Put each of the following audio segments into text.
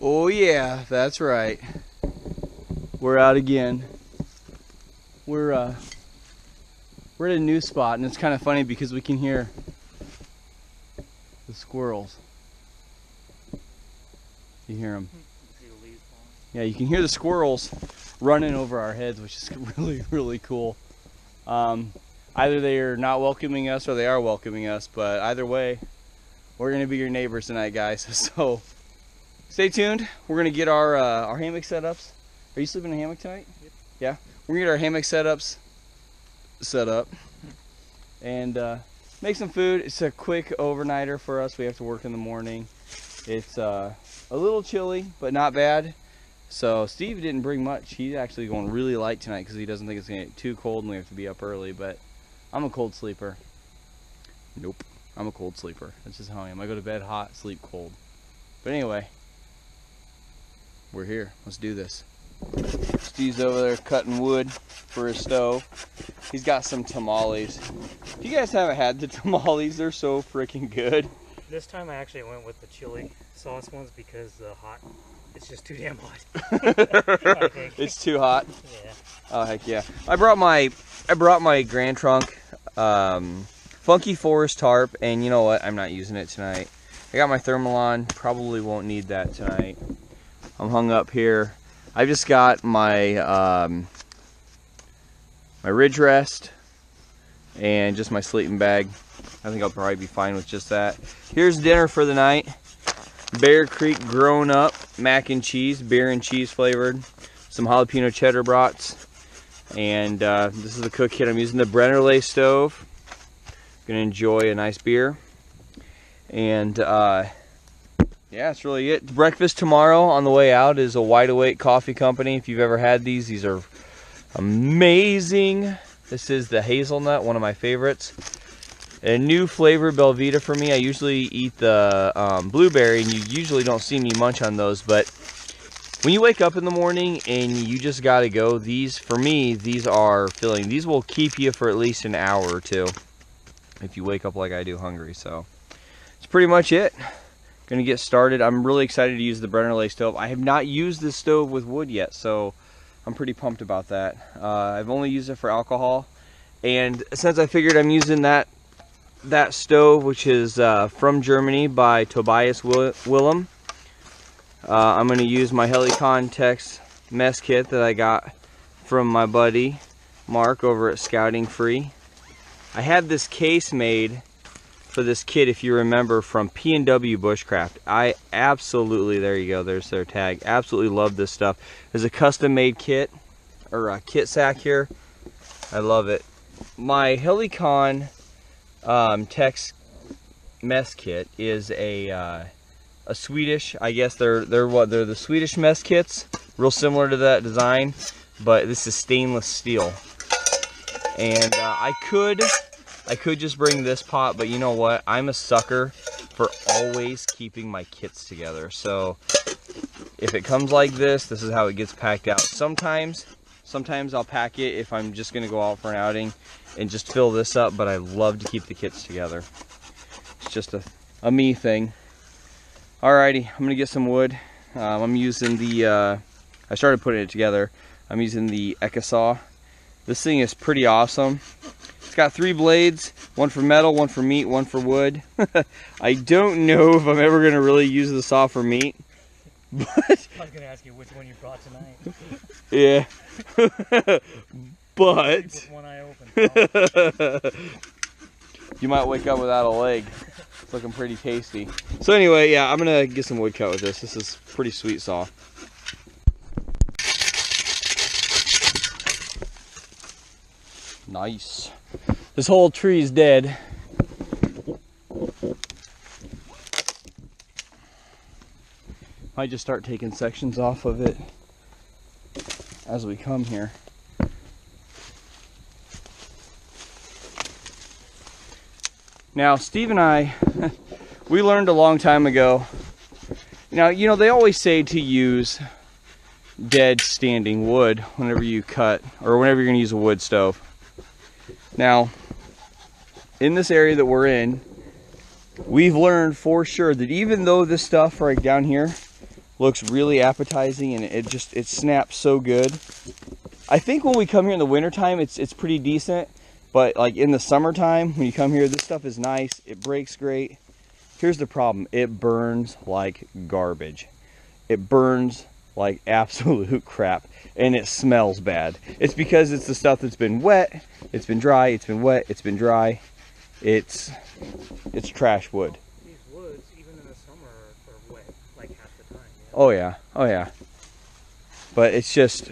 Oh yeah, that's right. We're out again. We're at a new spot, and it's kind of funny because we can hear the squirrels. You hear them? Yeah, you can hear the squirrels running over our heads, which is really cool. Either they are not welcoming us or they are welcoming us, but either way, we're gonna be your neighbors tonight, guys. So stay tuned. We're gonna get our hammock setups. Are you sleeping in a hammock tonight? Yep. Yeah, we're gonna get our hammock setups set up and make some food. It's a quick overnighter for us. We have to work in the morning. It's a little chilly, but not bad. So Steve didn't bring much. He's actually going really light tonight because he doesn't think it's gonna get too cold and we have to be up early. But I'm a cold sleeper. Nope, I'm a cold sleeper. That's just how I am. I go to bed hot, sleep cold. But anyway, we're here. Let's do this. Steve's over there cutting wood for his stove. He's got some tamales. If you guys haven't had the tamales, they're so freaking good. This time I actually went with the chili sauce ones because the hot, it's just too damn hot. It's too hot? Yeah. Oh heck yeah. I brought my Grand Trunk Funky Forest tarp, and you know what? I'm not using it tonight. I got my thermal on. Probably won't need that tonight. I'm hung up here. I've just got my my ridge rest and just my sleeping bag. I think I'll probably be fine with just that. Here's dinner for the night. Bear Creek grown up mac and cheese, beer and cheese flavored. Some jalapeno cheddar brats. And this is the cook kit. I'm using the Brennerle stove. Gonna enjoy a nice beer. And yeah, that's really it. Breakfast tomorrow on the way out is a Wide Awake Coffee Company. If you've ever had these are amazing. This is the hazelnut, one of my favorites. A new flavor, Belvita, for me. I usually eat the blueberry, and you usually don't see me munch on those, but when you wake up in the morning and you just gotta go, these, for me, these are filling. These will keep you for at least an hour or two if you wake up like I do hungry. So that's pretty much it. Gonna get started. I'm really excited to use the Brennerle stove. I have not used this stove with wood yet, so I'm pretty pumped about that. I've only used it for alcohol, and since I figured I'm using that stove, which is from Germany by Tobias Willem, I'm going to use my Helicon Tex mess kit that I got from my buddy Mark over at Scouting Free. I had this case made for this kit, if you remember, from P&W Bushcraft. I absolutely, there you go, there's their tag, absolutely love this stuff. There's a custom made kit, or a kit sack here. I love it. My Helicon Tex mess kit is a Swedish, I guess they're the Swedish mess kits, real similar to that design, but this is stainless steel. And I could just bring this pot, but you know what? I'm a sucker for always keeping my kits together. So if it comes like this, this is how it gets packed out. Sometimes I'll pack it if I'm just gonna go out for an outing and just fill this up, but I love to keep the kits together. It's just a me thing. Alrighty, I'm gonna get some wood. I'm using the, I started putting it together. I'm using the Ekasaw. This thing is pretty awesome. It's got 3 blades, one for metal, one for meat, one for wood. I don't know if I'm ever gonna really use the saw for meat, but I was gonna ask you which one you brought tonight. yeah. But with one eye open. You might wake up without a leg. It's looking pretty tasty. So anyway, yeah, I'm gonna get some wood cut with this. This is pretty sweet saw. Nice. This whole tree is dead. Might just start taking sections off of it as we come here. Now, Steve and I, we learned a long time ago. Now, you know, they always say to use dead standing wood whenever you cut, or whenever you're going to use a wood stove. Now, in this area that we're in, we've learned for sure that even though this stuff right down here Looks really appetizing, and it snaps so good. I think when we come here in the wintertime, it's pretty decent. But like in the summertime, when you come here, this stuff is nice. It breaks great. Here's the problem. It burns like garbage. It burns like absolute crap. And it smells bad. It's because it's the stuff that's been wet, it's been dry, it's been wet, it's been dry. It's trash wood. These woods, even in the summer, are wet like half the time. Oh yeah, oh yeah. But it's just,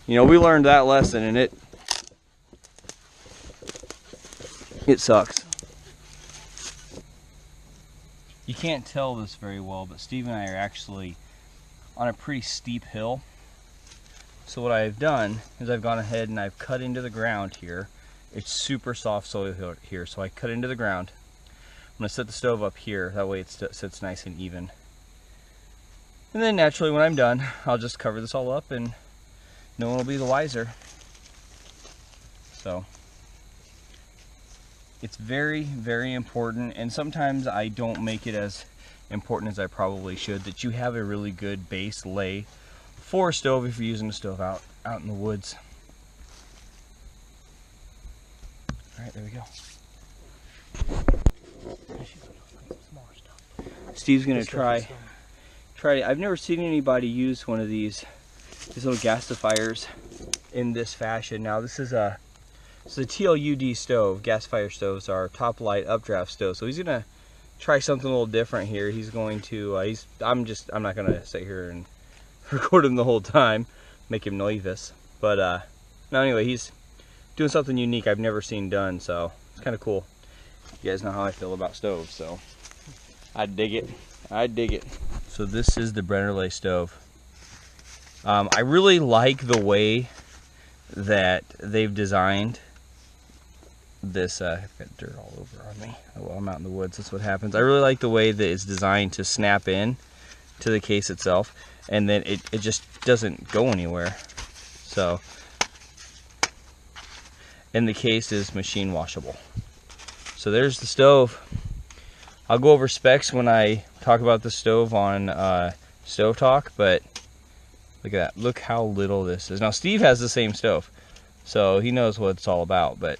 you know, we learned that lesson, and it sucks. You can't tell this very well, but Steve and I are actually on a pretty steep hill. So what I've done is I've gone ahead and I've cut into the ground here. It's super soft soil here, so I cut into the ground. I'm going to set the stove up here, that way it sits nice and even. And then naturally when I'm done, I'll just cover this all up and no one will be the wiser. So it's very, very important, and sometimes I don't make it as important as I probably should, that you have a really good base lay for a stove if you're using a stove out in the woods. All right, there we go. Steve's gonna try. I've never seen anybody use one of these little gasifiers in this fashion. Now this is a TLUD stove. Gasifier stoves are top light updraft stove. So he's gonna try something a little different here. He's going to. I'm not gonna sit here and record him the whole time, make him nervous. But no, anyway, he's doing something unique I've never seen done. So it's kind of cool. You guys know how I feel about stoves, so I dig it. I dig it. So this is the Brennerle stove. I really like the way that they've designed this. I've got dirt all over on me. Oh, well, I'm out in the woods, that's what happens. I really like the way that it's designed to snap in to the case itself, and then it just doesn't go anywhere. So, and the case is machine washable. So there's the stove. I'll go over specs when I talk about the stove on Stove Talk, but look at that. Look how little this is. Now Steve has the same stove, so he knows what it's all about. But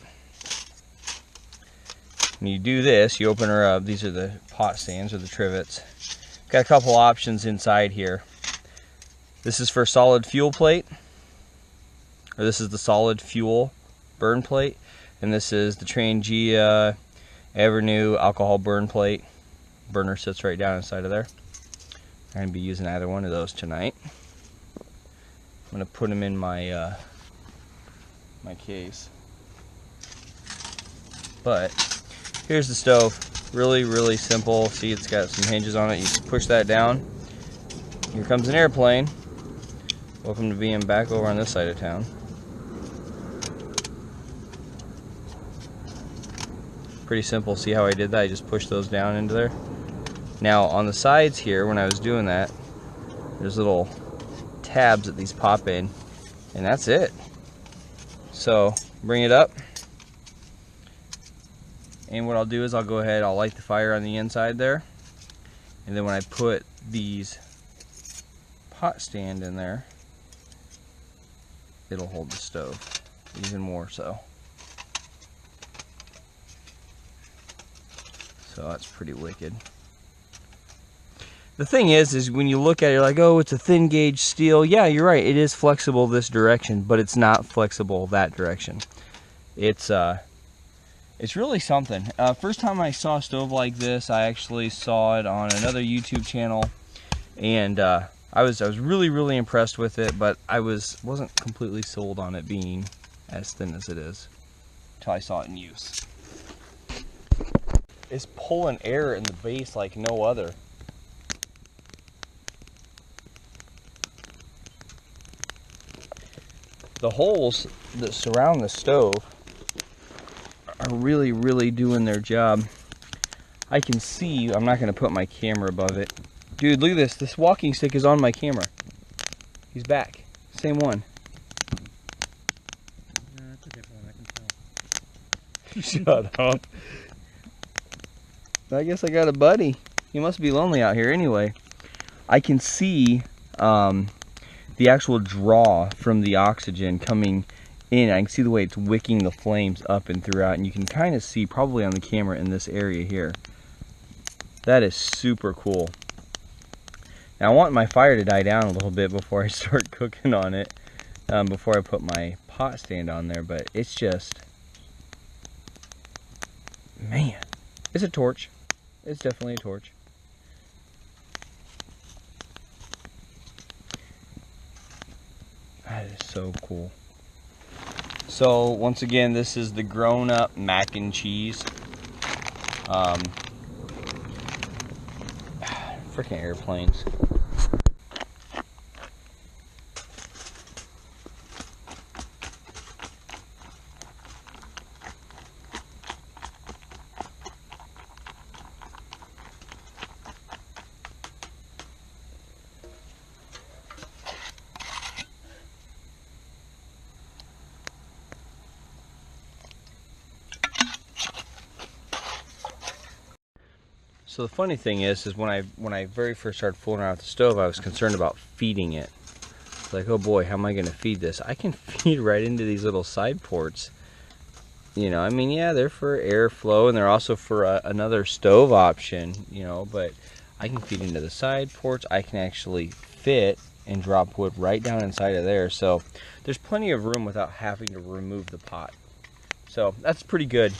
when you do this, you open her up. These are the pot stands or the trivets. Got a couple options inside here. This is for solid fuel plate, or this is the solid fuel burn plate, and this is the Trangia Evernew alcohol burn plate. Burner sits right down inside of there. I'm gonna be using either one of those tonight. I'm gonna put them in my my case. But here's the stove. Really, really simple. See, it's got some hinges on it. You just push that down. Here comes an airplane. Welcome to being back over on this side of town. Pretty simple. See how I did that? I just pushed those down into there. Now on the sides here, when I was doing that, there's little tabs that these pop in, and that's it. So bring it up, and what I'll do is I'll go ahead, I'll light the fire on the inside there, and then when I put these pot stand in there, it'll hold the stove even more so. So that's pretty wicked. The thing is when you look at it, you're like, oh, it's a thin gauge steel. Yeah, you're right. It is flexible this direction, but it's not flexible that direction. It's really something. First time I saw a stove like this, I actually saw it on another YouTube channel, and I was really, really impressed with it, but I wasn't completely sold on it being as thin as it is until I saw it in use. It's pulling air in the base like no other. The holes that surround the stove are really, really doing their job. I can see, I'm not going to put my camera above it. Dude, look at this. This walking stick is on my camera. He's back. Same one. That's a different one, I can tell. Shut up. I guess I got a buddy. He must be lonely out here anyway. I can see the actual draw from the oxygen coming in. I can see the way it's wicking the flames up and throughout, and you can kind of see probably on the camera in this area here. That is super cool. Now I want my fire to die down a little bit before I start cooking on it, before I put my pot stand on there, but it's just, man, it's a torch. It's definitely a torch. That is so cool. So once again, this is the grown-up mac and cheese. Freaking airplanes. So the funny thing is when I very first started fooling around with the stove, I was concerned about feeding it. It's like, oh boy, how am I going to feed this? I can feed right into these little side ports. You know, I mean, yeah, they're for airflow, and they're also for another stove option, you know, but I can feed into the side ports. I can actually fit and drop wood right down inside of there. So there's plenty of room without having to remove the pot. So that's pretty good.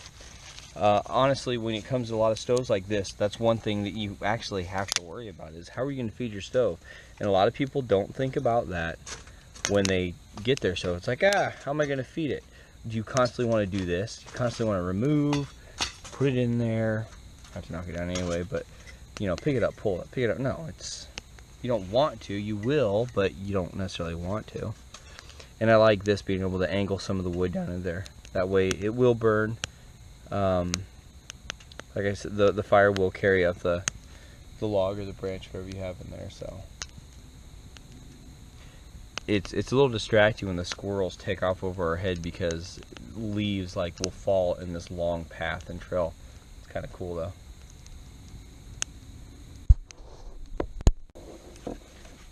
Honestly, when it comes to a lot of stoves like this, that's one thing that you actually have to worry about, is how are you going to feed your stove? And a lot of people don't think about that when they get there. So it's like, how am I going to feed it? Do you constantly want to do this? You constantly want to remove, put it in there. I have to knock it down anyway, but you know, pick it up, pull it, pick it up. No, you don't want to. You will, but you don't necessarily want to. And I like this, being able to angle some of the wood down in there. That way it will burn. Like I said, the fire will carry up the log or the branch, whatever you have in there. So it's a little distracting when the squirrels take off over our head, because leaves like will fall in this long path and trail. It's kind of cool though.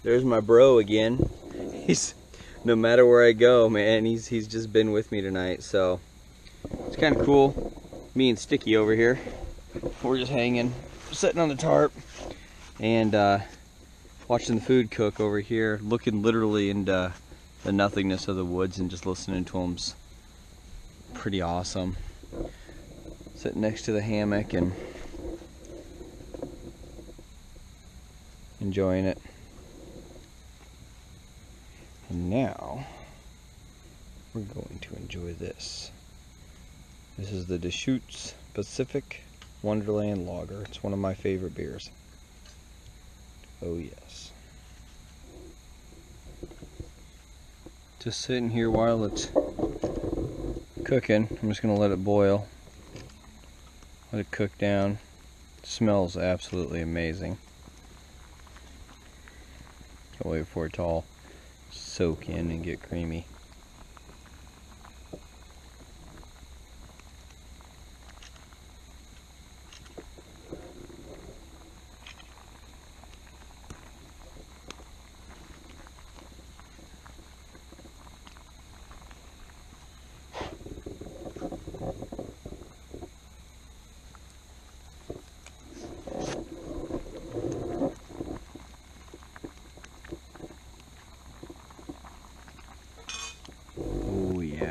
There's my bro again. He's, no matter where I go, man, he's just been with me tonight. So it's kind of cool. Me and Sticky over here, we're just hanging, sitting on the tarp, and watching the food cook over here, looking literally into the nothingness of the woods and just listening to them's pretty awesome. Sitting next to the hammock and enjoying it. And now we're going to enjoy this. This is the Deschutes Pacific Wonderland Lager. It's one of my favorite beers. Oh yes. Just sitting here while it's cooking. I'm just going to let it boil. Let it cook down. It smells absolutely amazing. Can't wait for it to all soak in and get creamy.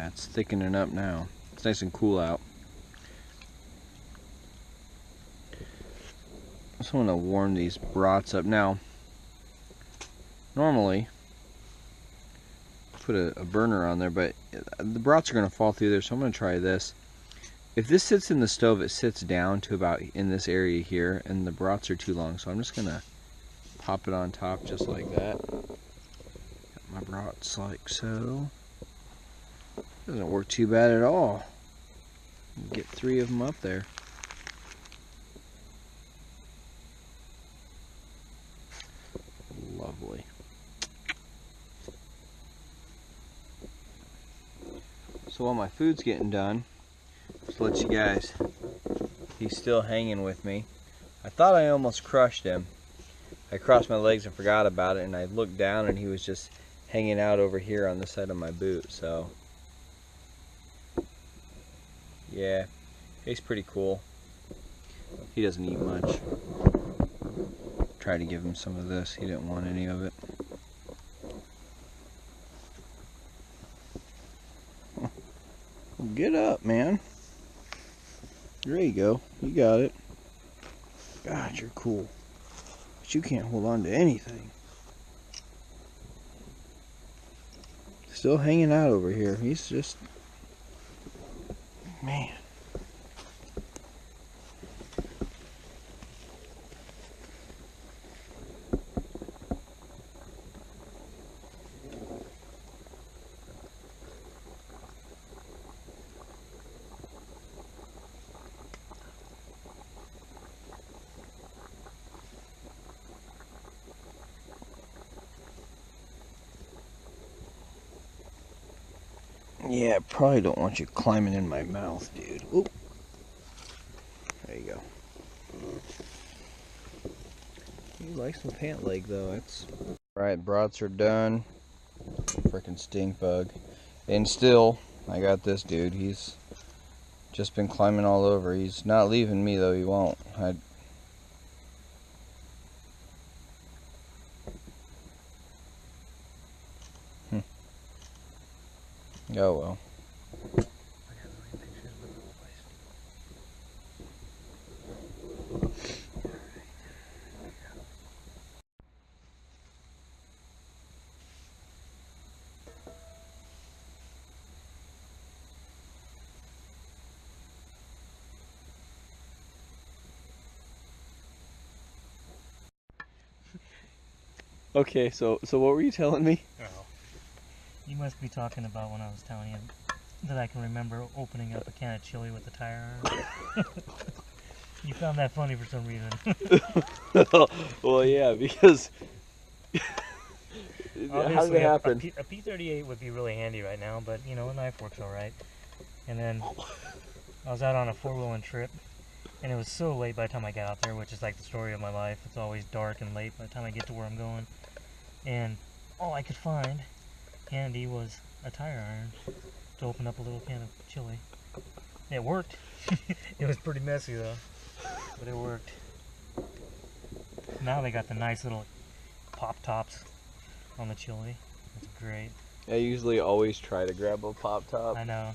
It's thickening up now. It's nice and cool out. I just want to warm these brats up. Now, normally, put a burner on there, but the brats are going to fall through there, so I'm going to try this. If this sits in the stove, it sits down to about in this area here, and the brats are too long, so I'm just going to pop it on top just like that. Got my brats like so. Doesn't work too bad at all. Get 3 of them up there. Lovely. So while my food's getting done, just to let you guys, he's still hanging with me. I thought I almost crushed him. I crossed my legs and forgot about it, and I looked down and he was just hanging out over here on the side of my boot. So yeah, he's pretty cool. He doesn't eat much. Tried to give him some of this. He didn't want any of it. Get up, man. There you go. You got it. God, you're cool. But you can't hold on to anything. Still hanging out over here. He's just... man. Yeah, I probably don't want you climbing in my mouth, dude. Oop. There you go. You like some pant leg, though. It's... Alright, broths are done. Frickin' stink bug. And still, I got this dude. He's just been climbing all over. He's not leaving me, though. He won't. Oh well. Okay, so what were you telling me? Oh. You must be talking about when I was telling you that I can remember opening up a can of chili with a tire iron. You found that funny for some reason. Well, yeah, because... How did Obviously, it happen? a P38 would be really handy right now, but, you know, a knife works alright. And then I was out on a four-wheeling trip, and it was so late by the time I got out there, which is like the story of my life. It's always dark and late by the time I get to where I'm going. And all I could find handy was a tire iron to open up a little can of chili. It worked. It was pretty messy though, but it worked. Now they got the nice little pop tops on the chili. It's great. I usually always try to grab a pop top. I know.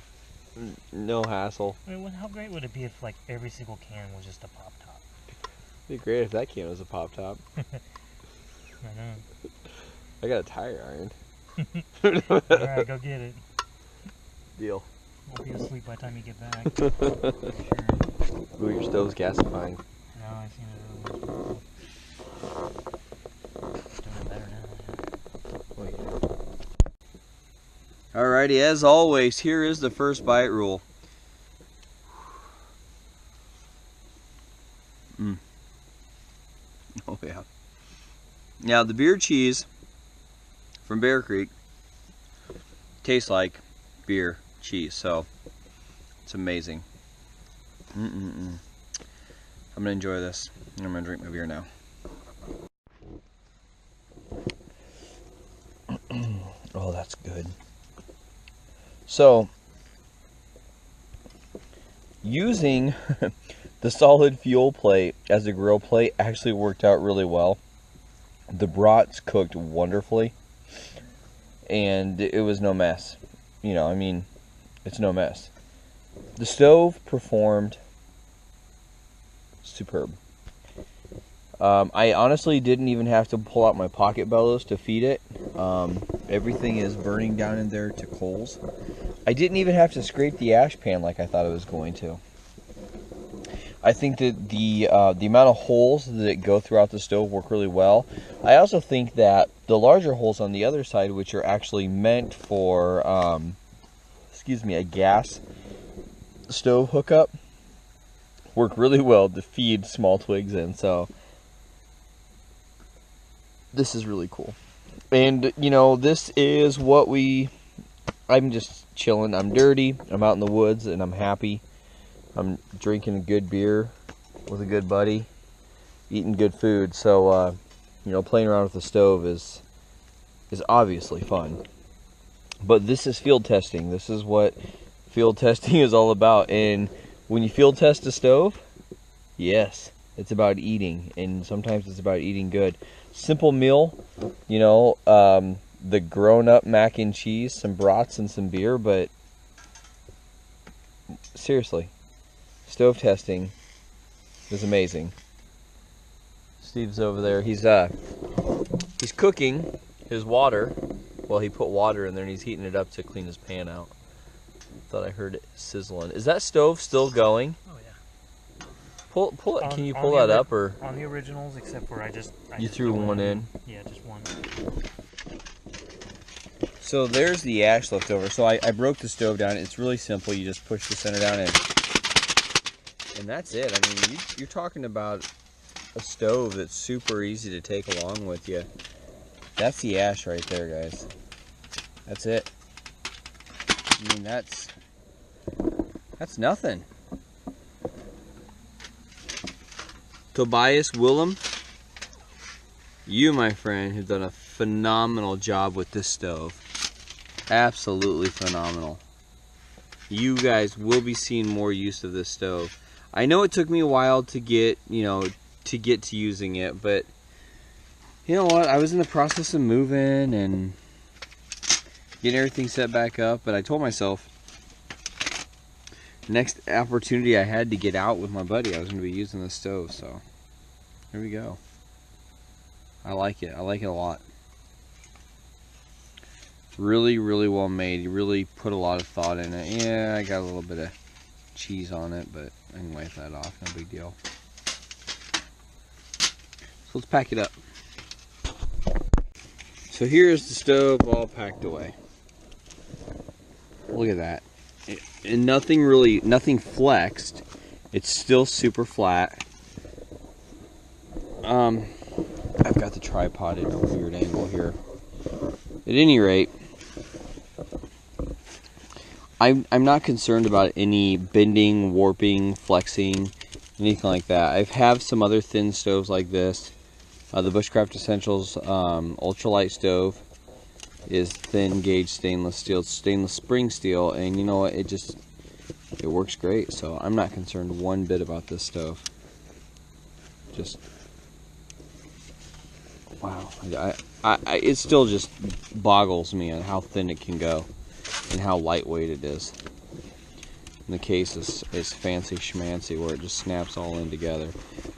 No hassle. I mean, how great would it be if like every single can was just a pop top? It'd be great if that can was a pop top. I know. I got a tire iron. Alright, go get it. Deal. Won't be asleep by the time you get back. Sure. Ooh, your stove's gasifying. No, I've seen it earlier. Doing it better now. Yeah. Alrighty, as always, here is the first bite rule. Oh yeah. Now the beer cheese from Bear Creek tastes like beer cheese, so it's amazing. I'm gonna enjoy this. I'm gonna drink my beer now. Oh, that's good. So, using the solid fuel plate as a grill plate actually worked out really well. The brats cooked wonderfully, and it was no mess. You know, I mean, it's no mess. The stove performed superb. I honestly didn't even have to pull out my pocket bellows to feed it. Everything is burning down in there to coals. I didn't even have to scrape the ash pan like I thought it was going to. I think that the amount of holes that go throughout the stove work really well. I also think that the larger holes on the other side, which are actually meant for, a gas stove hookup, work really well to feed small twigs in. So this is really cool. And, you know, this is what I'm just chilling. I'm dirty. I'm out in the woods, and I'm happy. I'm drinking good beer with a good buddy, eating good food. So You know, playing around with the stove is obviously fun. But this is field testing. This is what field testing is all about. And when you field test a stove, yes, it's about eating. And sometimes it's about eating good. Simple meal, you know, the grown-up mac and cheese, some brats and some beer. But seriously, stove testing is amazing. Steve's over there. He's cooking his water. Well, he put water in there and he's heating it up to clean his pan out. Thought I heard it sizzling. Is that stove still going? Oh yeah. Pull it. Can you pull that up or? On the originals, except for I just threw one in. Yeah, just one. So there's the ash left over. So I broke the stove down. It's really simple. You just push the center down and that's it. I mean, you're talking about a stove that's super easy to take along with you. That's the ash right there, guys. That's it. I mean, that's nothing. Tobias Willem, you, my friend, have done a phenomenal job with this stove. Absolutely phenomenal. You guys will be seeing more use of this stove. I know it took me a while to get, to using it, but you know what? I was in the process of moving and getting everything set back up, but I told myself next opportunity I had to get out with my buddy, I was going to be using the stove, so there we go. I like it. I like it a lot. Really, really well made. You really put a lot of thought in it. Yeah, I got a little bit of cheese on it, but I can wipe that off. No big deal. So let's pack it up. So here's the stove all packed away. Look at that. And nothing flexed. It's still super flat. I've got the tripod at a weird angle here. At any rate, I'm not concerned about any bending, warping, flexing, anything like that. I have some other thin stoves like this. The Bushcraft Essentials ultralight stove is thin gauge stainless steel, stainless spring steel, and you know what? It works great. So I'm not concerned one bit about this stove. Just wow, it still just boggles me on how thin it can go and how lightweight it is. And the case is fancy schmancy where it just snaps all in together.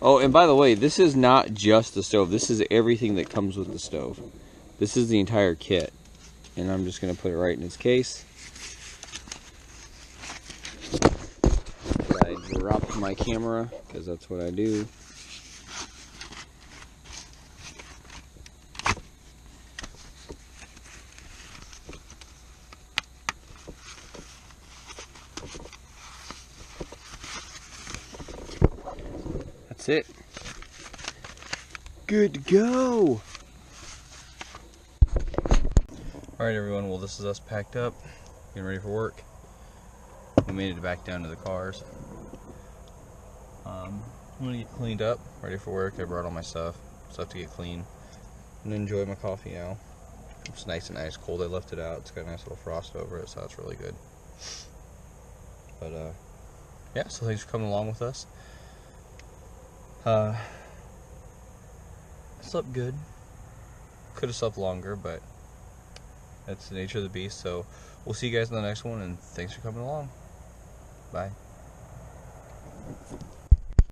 Oh, and by the way, this is not just the stove. This is everything that comes with the stove. This is the entire kit. And I'm just going to put it right in its case. I dropped my camera because that's what I do. That's it. Good to go. Alright everyone, well this is us packed up, getting ready for work. We made it back down to the cars. I'm gonna get cleaned up, ready for work. I brought all my stuff to get clean. And enjoy my coffee now. It's nice and ice cold. I left it out. It's got a nice little frost over it, so that's really good. But yeah, so thanks for coming along with us. I slept good. Could have slept longer, but that's the nature of the beast. So we'll see you guys in the next one, and thanks for coming along. Bye.